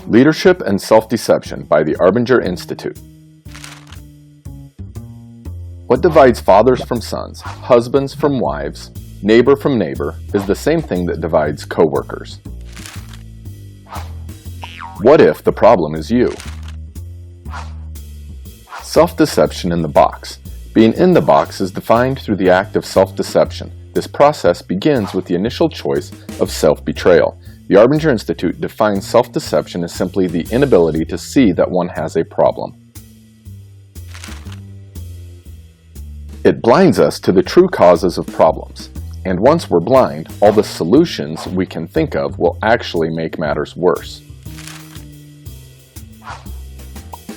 Leadership and Self-Deception by the Arbinger Institute. What divides fathers from sons, husbands from wives, neighbor from neighbor is the same thing that divides co-workers. What if the problem is you? Self-deception in the box. Being in the box is defined through the act of self-deception. This process begins with the initial choice of self-betrayal. The Arbinger Institute defines self-deception as simply the inability to see that one has a problem. It blinds us to the true causes of problems. And once we're blind, all the solutions we can think of will actually make matters worse.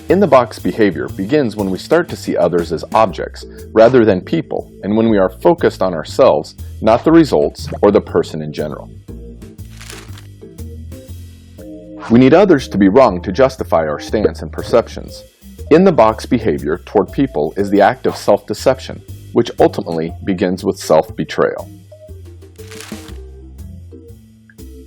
In-the-box behavior begins when we start to see others as objects rather than people, and when we are focused on ourselves, not the results or the person in general. We need others to be wrong to justify our stance and perceptions. In-the-box behavior toward people is the act of self-deception, which ultimately begins with self-betrayal.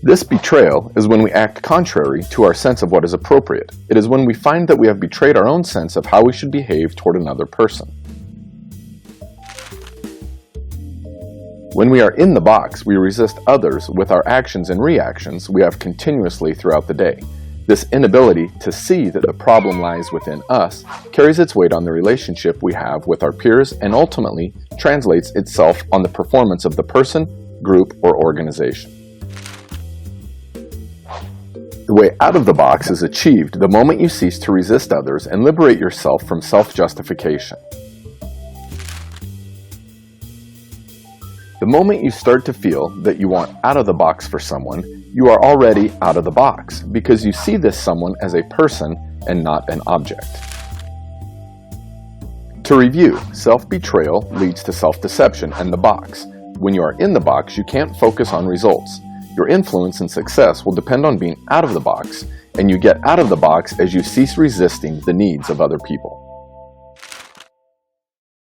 This betrayal is when we act contrary to our sense of what is appropriate. It is when we find that we have betrayed our own sense of how we should behave toward another person. When we are in the box, we resist others with our actions and reactions we have continuously throughout the day. This inability to see that the problem lies within us carries its weight on the relationship we have with our peers and ultimately translates itself on the performance of the person, group, or organization. The way out of the box is achieved the moment you cease to resist others and liberate yourself from self-justification. The moment you start to feel that you want out of the box for someone, you are already out of the box because you see this someone as a person and not an object. To review, self-betrayal leads to self-deception and the box. When you are in the box, you can't focus on results. Your influence and success will depend on being out of the box, and you get out of the box as you cease resisting the needs of other people.